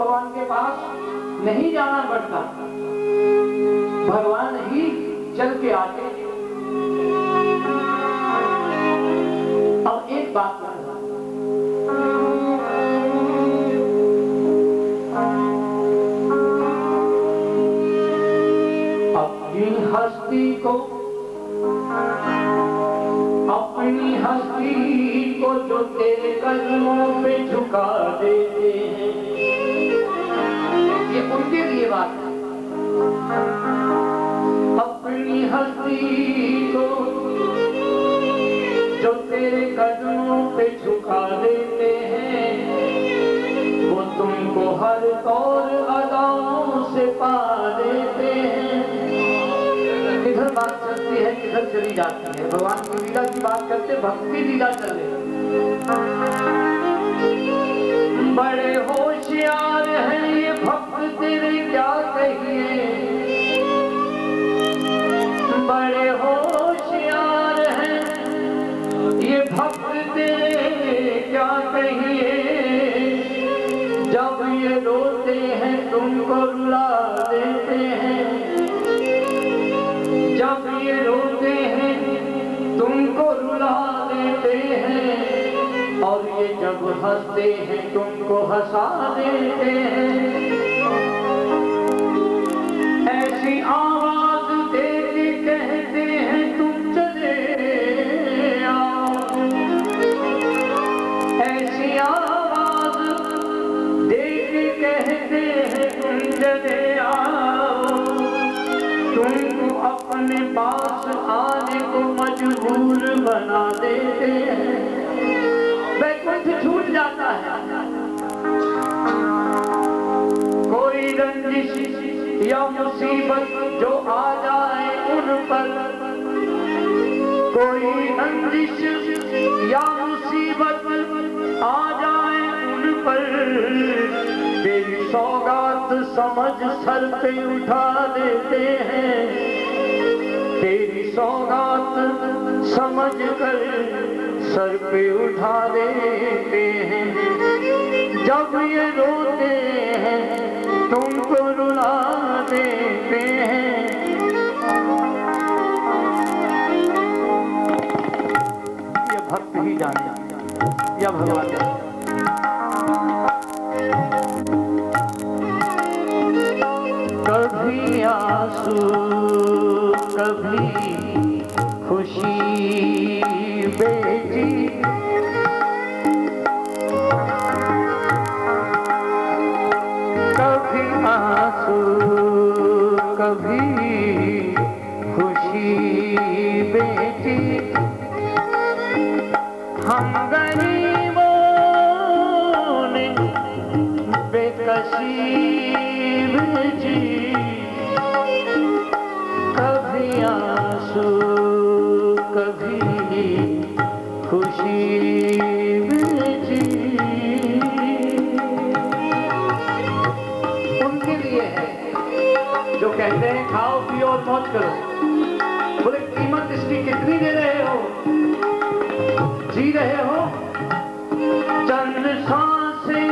भगवान के पास नहीं जाना पड़ता, भगवान ही चल के आते। अब एक बात अपनी हस्ती को, अपनी हस्ती को जो तेरे कदमों पे झुका देते हैं, ये उनके लिए बात है। अपनी हस्ती को जो तेरे कदमों पे झुका देते हैं, वो तुमको हर तौर अदाओं से पा देते हैं। किधर बात चलती है किधर चली जाती है। भगवान की लीला की बात करते, भक्ति लीला चले। बड़े होशियार हैं ये भक्त तेरे क्या कहिए, बड़े होशियार हैं ये भक्त तेरे क्या कहिए। जब ये रोते हैं तुमको रुला देते हैं, जब ये रोते हैं तुमको रुला देते हैं, और ये जब हंसते हैं तुमको हंसा देते हैं। ऐसी आवाज दे के कहते हैं तुम चले आओ, ऐसी आवाज दे के कहते हैं तुम चले आओ। तुमको अपने पास आने को मजबूर बना देते हैं। वैकुंठ छूट जाता है। कोई रंजिश या मुसीबत जो आ जाए उन पर, कोई रंजिश या मुसीबत आ जाए उन पर, तेरी सौगात समझ सर पे उठा देते हैं, तेरी सौगात समझ कर सर पे उठा देते हैं। जब ये रोते हैं तुमको रुला देते हैं। ये भक्त ही जाने या भगवान जाने। कभी आंसू कभी खुशी बेटी, कभी आंसू कभी खुशी बेटी। हम गरीबों ने बेकसी भेजी, कभी आंसू कभी खुशी भेजी। उनके लिए है जो कहते हैं खाओ पियो और मौज करो। बोले कीमत इसकी कितनी दे रहे हो, जी रहे हो। चंद सांसें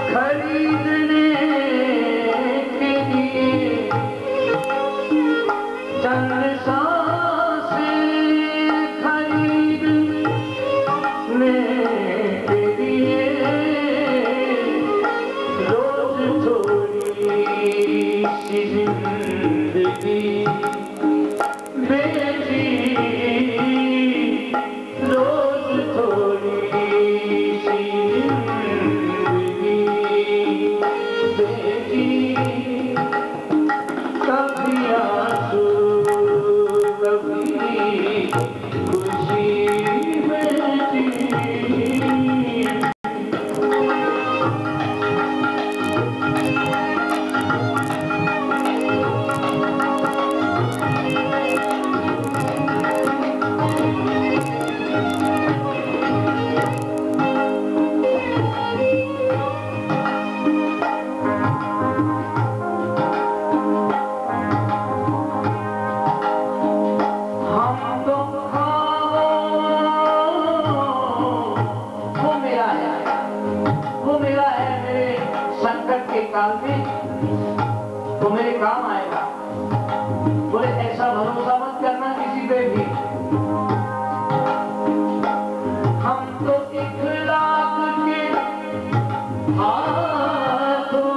खरीदने के लिए, चंद सांसें खरीदने के लिए, रोज थोड़ी सी जिंदगी बेटी, रोज थोड़ी सी जिंदगी के काल में तो मेरे काम आएगा। बोले ऐसा भरोसा मत करना किसी पे भी, हम तो 1 लाख के हाथों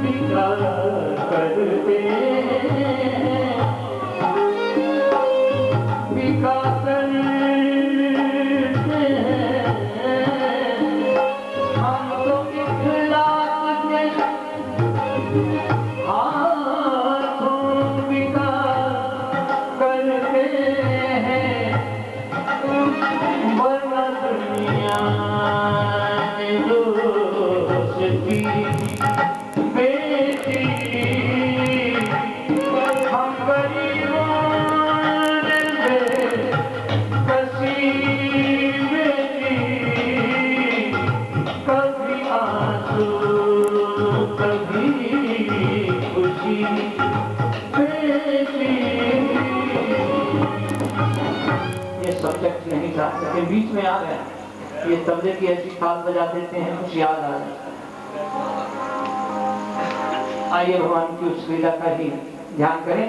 बिका करते बिका नहीं था, लेकिन बीच में आ गया। ये तबले की ऐसी ताल बजा देते हैं कुछ याद आ जाए। आइए भगवान की उस लीला का ही ध्यान करें।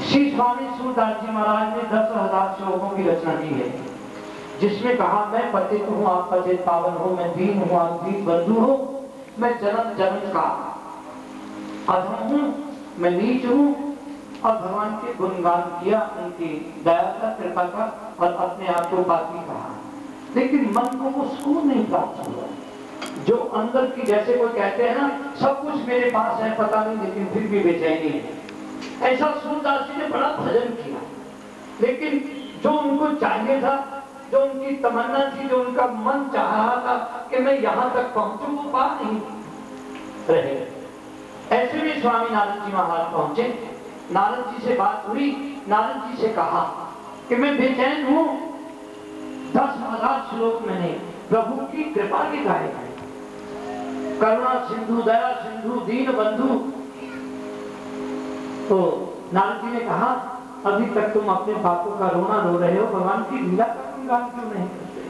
श्री स्वामी सूरदास जी महाराज ने 10,000 श्लोकों की रचना की है, जिसमें कहा मैं पतित हूँ आप पतित पावन हो, मैं दीन हूँ आप दीन बंधु हो, मैं जन्म जन्म का अधम हूँ, मैं नीच हूँ, और भगवान के गुणगान किया, उनकी दया का कृपा का, और अपने आप को बाकी कहा। लेकिन मन को वो सुकून नहीं प्राप्त हुआ जो अंदर की, जैसे कोई कहते हैं ना सब कुछ मेरे पास है पता नहीं लेकिन फिर भी बेचैनी है। ऐसा सूरदास जी ने बड़ा भजन किया, लेकिन जो उनको चाहिए था, जो उनकी तमन्ना थी, जो उनका मन चाह रहा था कि मैं यहाँ तक पहुंचूं, वो पा नहीं रहे। ऐसे में स्वामी नारद जी महाराज पहुंचे। नारद जी से बात हुई, नारद जी से कहा कि मैं बेचैन हूँ, 10,000 श्लोक मैंने प्रभु की कृपा के गाए हैं, करुणा सिंधु दया सिंधु दीन बंधु। तो नारद जी ने कहा अभी तक तुम अपने पापों का रोना रो रहे हो, भगवान की लीला का गुणगान क्यों नहीं करते?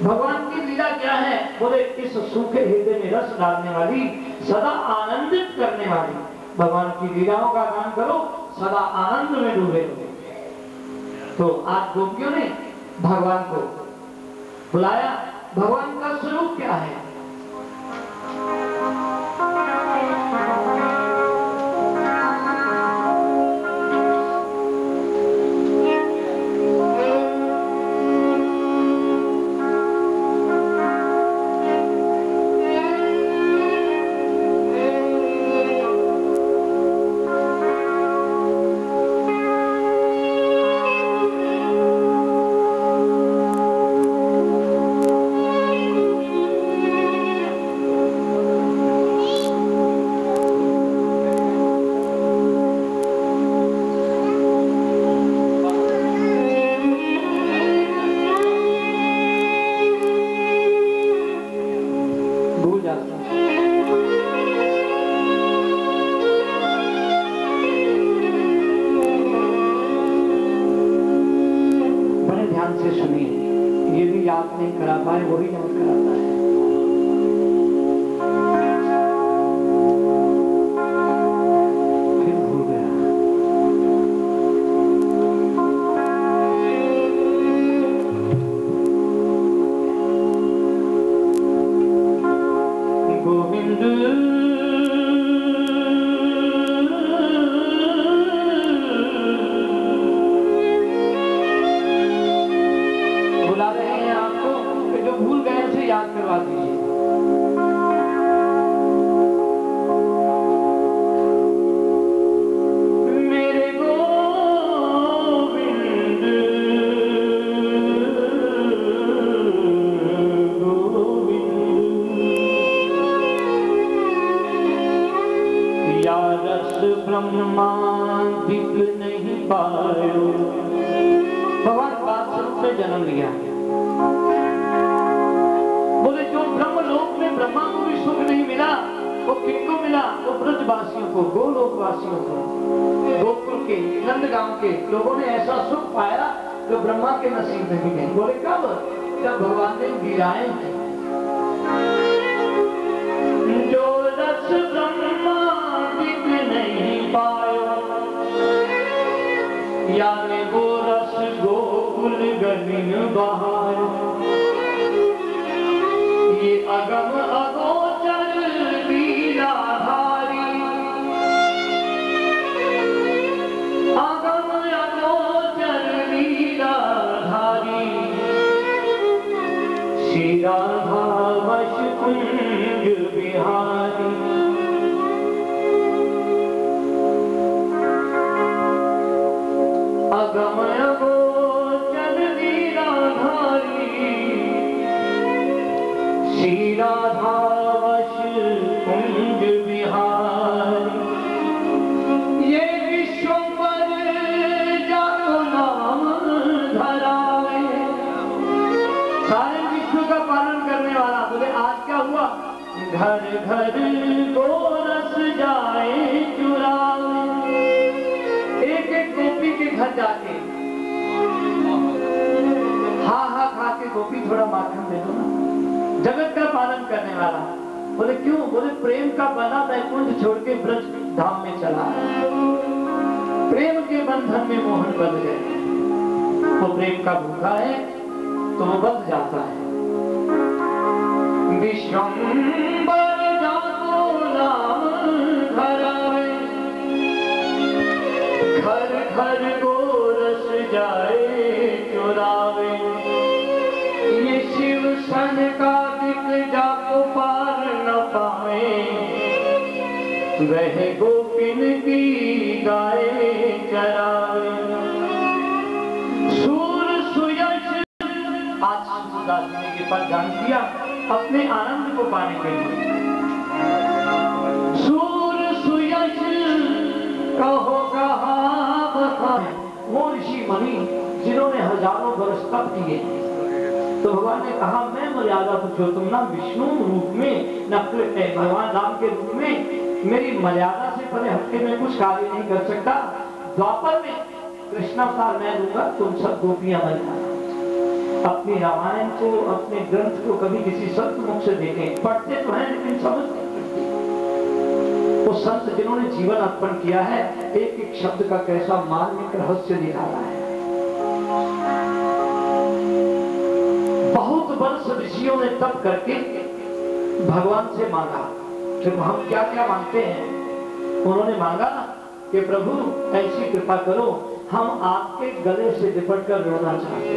भगवान की लीला क्या है? बोले इस सूखे हृदय में रस डालने वाली, सदा आनंदित करने वाली भगवान की लीलाओं का गान करो, सदा आनंद में डूबे रहो। तो आज गोपियों ने भगवान को बुलाया। भगवान का स्वरूप क्या है? नहीं करा पाए वही याद कराता है। फिर भूल गया। गोविंद बुला रहे हैं आपको कि जो भूल गए उसे याद करवा दीजिए। मेरे गोविंद गोविंद या रस ब्रह्मादिक नहीं पायो। भगवान बात स्वरूप में जन्म लिया। बोले जो ब्रह्म लोक में ब्रह्मा को भी सुख नहीं मिला वो किसको मिला? वो ब्रजवासियों को, गोलोकवासियों को, गोकुल के नंदगांव के लोगों ने ऐसा सुख पाया जो ब्रह्मा के नसीब में भी नहीं। बोले कब? जब भगवान ने लीलाएं की। बहार, ये अगम अगोचर लीलाधारी, अगम अगोचर लीलाधारी, श्री राधा वश कुंज बिहारी। अगम अगोचर लीलाधारी, श्री राधा वश कुंज बिहारी। ये विश्वंभर जाको नाम धरावे, सारे विश्व का पालन करने वाला। बोले आज क्या हुआ? घर घर गोरस जाए चुरावे। एक एक गोपी के घर जाके हा खा के, गोपी थोड़ा माखन दे दो ना, जगत का पालन करने वाला। बोले क्यों? बोले प्रेम का बना वैकुंठ छोड़ के ब्रज धाम में चला, प्रेम के बंधन में मोहन बंध गए। वो प्रेम का भूखा है तो वो बंध जाता है। विश्वंभर जाको नाम धरावे, घर घर गोरस जाए चुरावे। ये शिव सन का दिक जाको पार न पावे, वह गोपिन की गाय चरावे। सूर सुयश, आज सूरदास ने के पास ध्यान दिया अपने आनंद को पाने के लिए। सूर सुयश कहो कहा, वो ऋषि मुनि जिन्होंने हजारों वर्ष तप किए, तो भगवान ने कहा मैं मर्यादा पुरुषोत्तम ना विष्णु रूप में, न भगवान राम के रूप में मेरी मर्यादा से परे हटके मैं कुछ कार्य नहीं कर सकता। द्वापर में कृष्णावतार मैं दूंगा, तुम सब गोपियां बन जाना। अपनी रामायण को, अपने ग्रंथ को कभी किसी संत मुख से देखें, पढ़ते तो हैं लेकिन समझ नहीं पड़ती। वो संत जिन्होंने जीवन अर्पण किया है, एक एक शब्द का कैसा मार्मिक रहस्य निकाला है। बहुत वर्ष ऋषियों ने तप करके भगवान से मांगा कि हम क्या क्या मांगते हैं। उन्होंने मांगा कि प्रभु ऐसी कृपा करो, हम आपके गले से लिपट कर रोना चाहते हैं।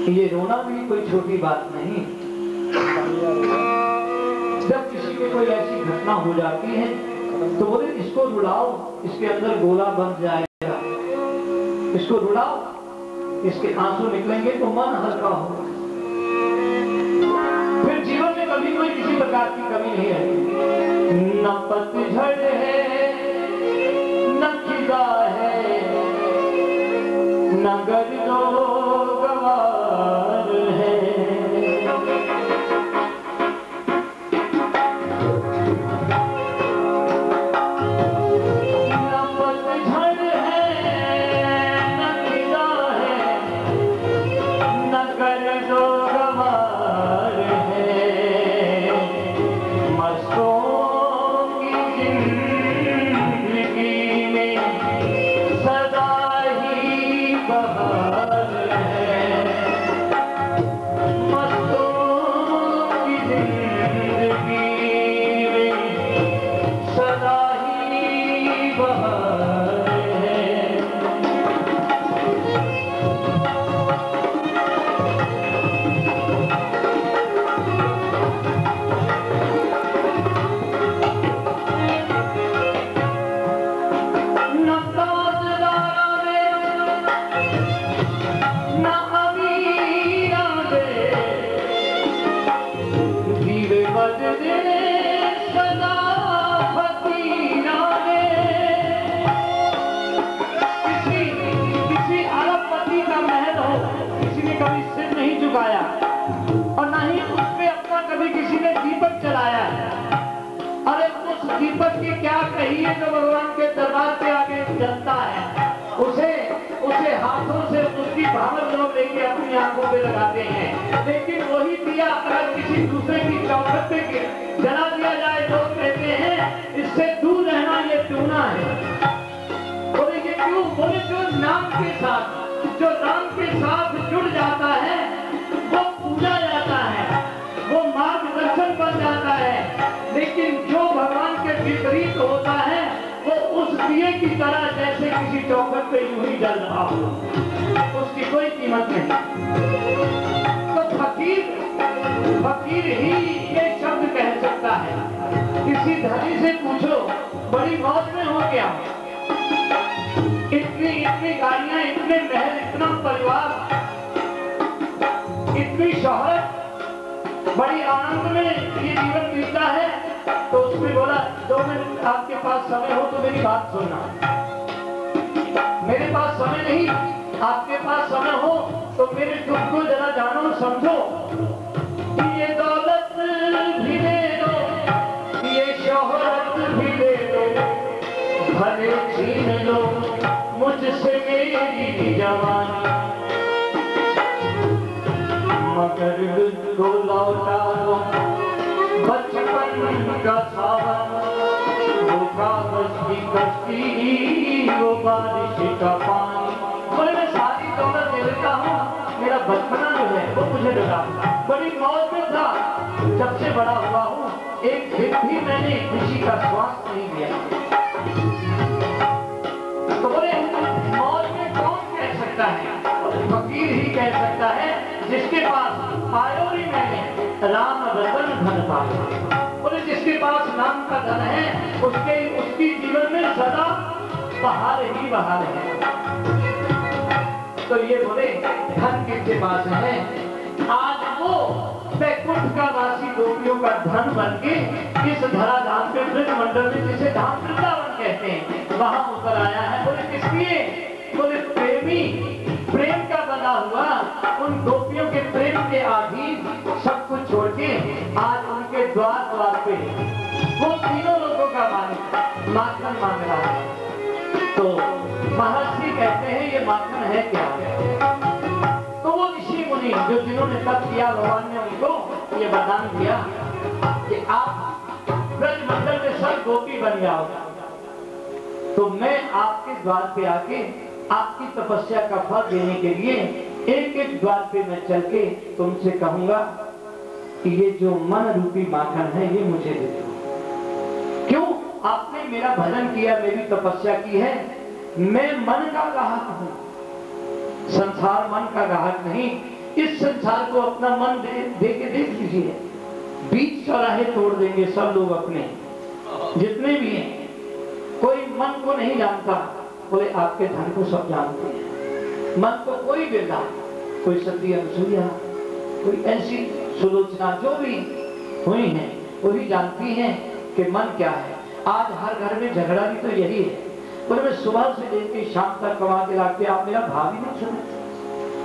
ये रोना भी कोई छोटी बात नहीं। जब किसी में कोई ऐसी घटना हो जाती है तो बोले इसको रुलाओ, इसके अंदर गोला बन जाएगा, इसको रुलाओ, इसके आंसू निकलेंगे तो मन हल्का होगा, फिर जीवन में कभी कोई किसी प्रकार की कमी नहीं आएगी। न पतझड़ है न खिजा है, न गर्दो गवार है। और ना ही उस पे अपना कभी किसी ने दीपक जलाया है। अरे उस दीपक की क्या कहिए जो भगवान के दरबार पे आके जलता है, उसे हाथों से उसकी भावना लोग लेके अपनी आंखों पे लगाते हैं। लेकिन वही दिया अगर किसी दूसरे की चौखट पे जला दिया जाए तो कहते हैं इससे दूर रहना ये टूना है। तो देखिए क्यों? बोले जो नाम के साथ जुड़ जाता है वो पूजा जाता है, वो मार्गदर्शन बन जाता है। लेकिन जो भगवान के विपरीत होता है वो उस दिए की तरह जैसे किसी चौखट पे यूं ही जल रहा हो, उसकी कोई कीमत नहीं। तो फकीर ही ये शब्द कह सकता है। किसी धनी से पूछो बड़ी मौज में हो क्या, इतनी गाड़ियां, इतने महल, इतना परिवार, इतनी शोहरत, बड़ी आनंद में ये जीवन बीता है। तो उसने बोला 2 मिनट आपके पास समय हो तो मेरी बात सुनना। मेरे पास समय नहीं, आपके पास समय हो तो मेरे दुख को जरा जानो समझो। ये दौलत भी दे दो, ये शोहरत भी दे दो, भले छीन लो मुझसे मेरी जवानी, मगर को लौटा दो बचपन का सावन, वो कागज की कश्ती, वो बारिश का पानी। बोले मैं सारी दौलत दे देता हूँ, मेरा बचपना जो है वो मुझे लगा, बड़ी मौज में था, जब से बड़ा हुआ हूँ एक दिन भी मैंने खुशी का श्वास नहीं लिया। तो बोले मौज में कौन कह सकता है? फकीर ही कह सकता है जिसके पास पायो ही मैंने राम रतन धन पाया। बोले जिसके पास नाम का धन है उसकी जीवन में सदा बहार ही बहार है। तो ये बोले धन किसके पास है? आज वो बैकुंठ का वासी गोपियों का धन बन के इस धराधाम पे ब्रज मंडल में, जिसे धाम वृंदावन कहते हैं, वहां उतर आया है। बोले किस लिए? बोले प्रेमी, प्रेम का बना हुआ, उन गोपियों के प्रेम के अधीन सब कुछ छोड़ के आज उनके द्वार पे वो तीनों लोगों का मालिक माखन मांग रहा है। तो महर्षि कहते हैं ये माखन है क्या? तो वो ऋषि मुनि जो जिन्होंने तप किया, भगवान ने उनको ये वरदान दिया कि आप ब्रज मंडल में सब गोपी बन जाओ, तो मैं आपके द्वार पे आके आपकी तपस्या का फल देने के लिए एक एक द्वार पे मैं चल के तुमसे कहूंगा कि ये जो मन रूपी माखन है ये मुझे दे दो। क्यों? आपने मेरा भजन किया, मेरी तपस्या की है, मैं मन का ग्राहक हूं, संसार मन का ग्राहक नहीं। इस संसार को अपना मन दे के देख लीजिए, बीच चौराहे तोड़ देंगे सब लोग अपने, जितने भी हैं, कोई मन को नहीं जानता। बोले आपके धन को सब जानते हैं। मन को कोई बिरला, कोई सती अनुसुईया, कोई ऐसी सुलोचना जो भी हुई हैं वही जानती हैं कि मन क्या है। आज हर घर में झगड़ा भी तो यही है। बोले मैं सुबह से लेकर शाम तक कमा के लाके आप मेरा भाव ही नहीं सुने,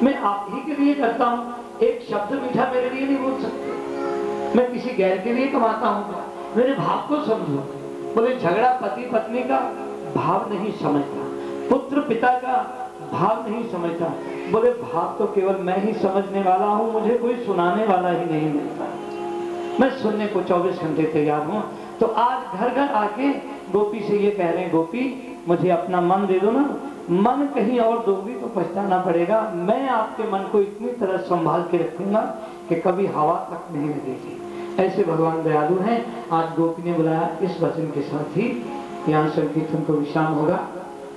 मैं आप ही के लिए करता हूँ, एक शब्द मीठा मेरे लिए नहीं बोल सकते, मैं किसी गैर के लिए कमाता हूँ, मेरे भाव को समझो। बोले झगड़ा पति पत्नी का भाव नहीं समझता, पुत्र पिता का भाव नहीं समझता। बोले भाव तो केवल मैं ही समझने वाला हूँ, मुझे कोई सुनाने वाला ही नहीं मिलता, मैं सुनने को 24 घंटे तैयार हूँ। तो आज घर घर आके गोपी से ये कह रहे हैं, गोपी मुझे अपना मन दे दो ना, मन कहीं और दोगी तो पछताना पड़ेगा। मैं आपके मन को इतनी तरह संभाल के रखूंगा कि कभी हवा तक नहीं लगेगी। ऐसे भगवान दयालु हैं। आज गोपी ने बुलाया, इस वचन के साथ ही यहाँ संकीर्तन को विश्राम होगा।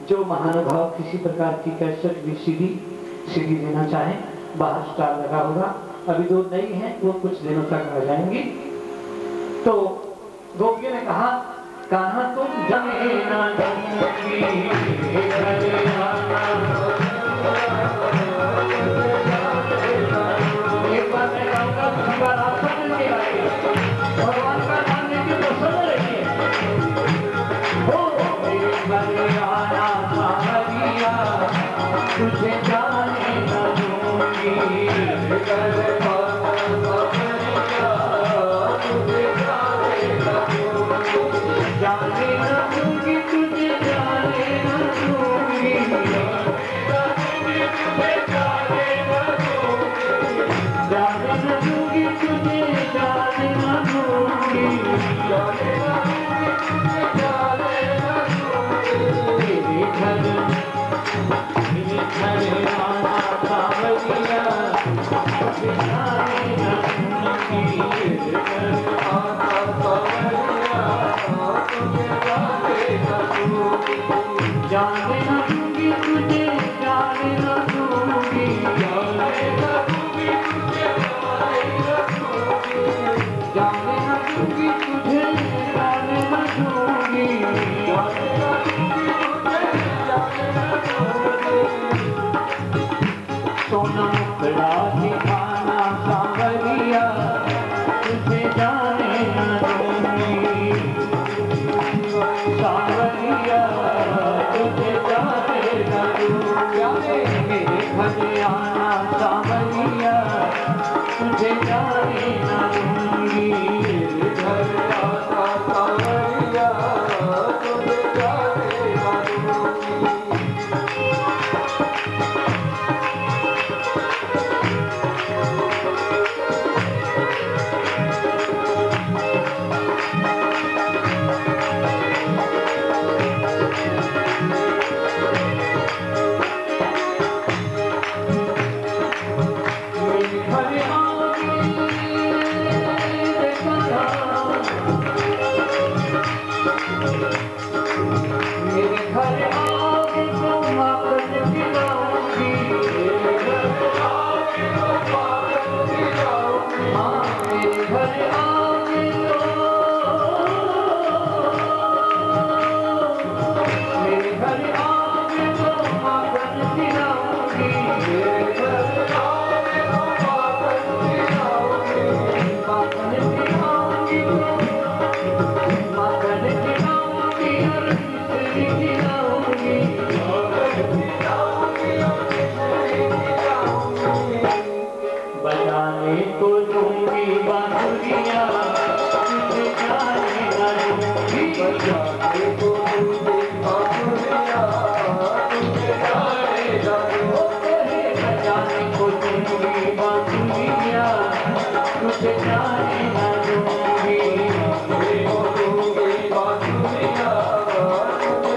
जो महानुभाव किसी प्रकार की कैसेट भी सीडी देना चाहें, बाहर स्टार लगा होगा, अभी 2 नई हैं, वो कुछ दिनों तक आ जाएंगी। तो गोपी ने कहा, कहाँ तुम जाने ना दूंगी, एक बार मैं गाऊंगा, दूसरी बार आप सब मिलके गाएंगे। भगवान का नाम लेके तो सुन रही है। तुझे जाने न दूंगी, जाने न दूंगी, तुझे जाने न दूंगी, जाने न दूंगी, तुझे जाने न दूंगी, तेरे घर जाने न दूंगी तुझे, जाने न दूंगी, जाने न दूंगी तुझे, जाने न दूंगी तुझे, जाने न दूंगी, जाने न दूंगी तुझे, जाने न दूंगी। सोना मुखड़ा दिखाना सांवरिया, तुझे जाने न दूंगी सांवरिया, तुझे जाने न दूंगी। मेरे घर आना सांवरिया, तुझे जाने न दूंगी। मेरे घर आना सांवरिया, तुझे जाने न दूंगी। बजाने को दूंगी बांसुरिया, तुझे जाने न दूंगी। बजाने को दूंगी बांसुरिया, तुझे जाने न दूंगी। बजाने को दूंगी बांसुरिया, तुझे जाने न दूंगी। बजाने को दूंगी बांसुरिया, तुझे जाने न दूंगी।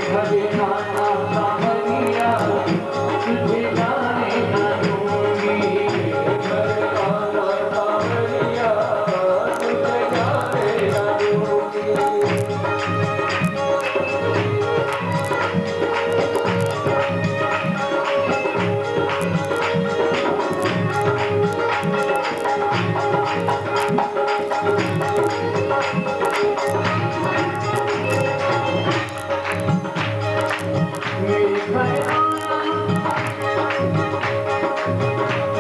मेरे घर आना सांवरिया, तुझे जाने न दूंगी। घर आना सांवरिया, तुझे जाने न दूंगी। मेरे घर आना,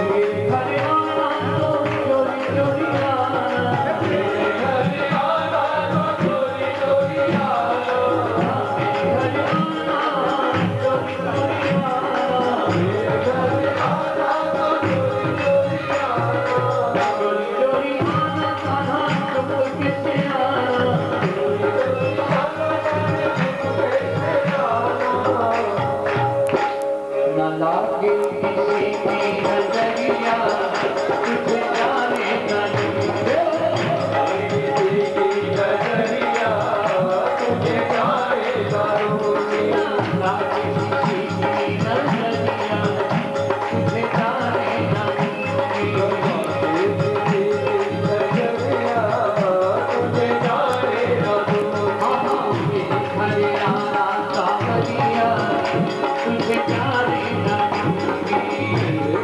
मेरे घर आना तो चोरी चोरी आना। मेरे घर आना तो चोरी चोरी आना। मेरे घर आना चोरी चोरी आना। मेरे घर आना तो चोरी चोरी आना। चोरी चोरी आना कान्हा चुप कैसे आना। चोरी चोरी आना कान्हा चुप कैसे आना। न लागे किसी की नजरिया, तुझे जाने न दूंगी। किसी की नजरिया, तुझे जाने न दूंगी। न लागे किसी की नजरिया, तुझे जाने न दूंगी। किसी की नजरिया, तुझे जाने न दूंगी। मेरे घर आना सांवरिया, तुझे जाने न दूंगी।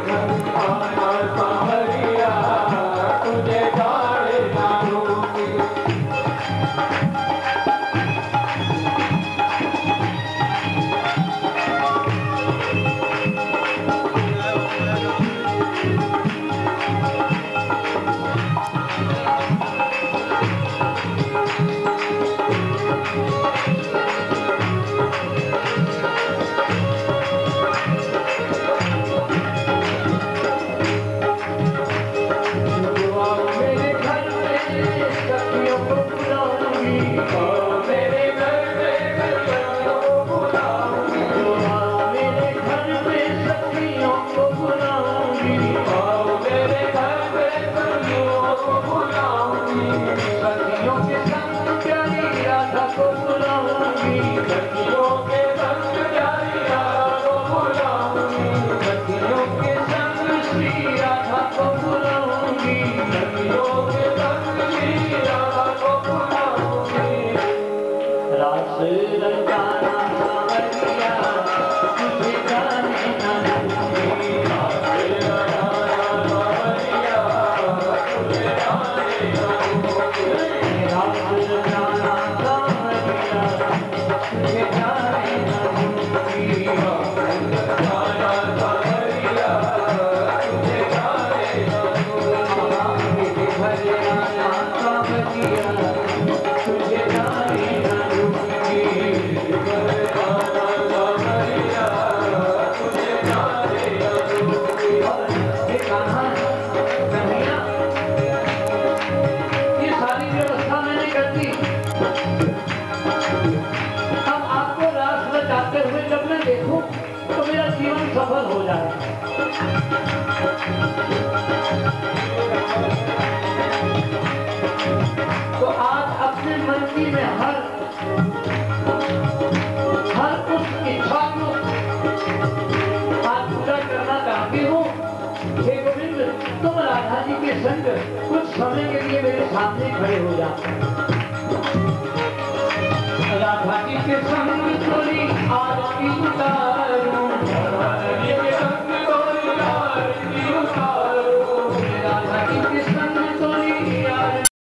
घर आना सांवरिया, तुझे कान्हा, कन्हैया, ये सारी व्यवस्था मैंने कर दी। अब आपको रास रचाते हुए जब मैं देखूं तो मेरा जीवन सफल हो जाए। तो आज अपने मन की में हर उस इच्छा को आज पूरा करना चाहती हूँ। हे गोविंद, तुम राधा जी के संग कुछ समय के लिए मेरे सामने खड़े हो जाओ। राधा जी के संग थोड़ी आज की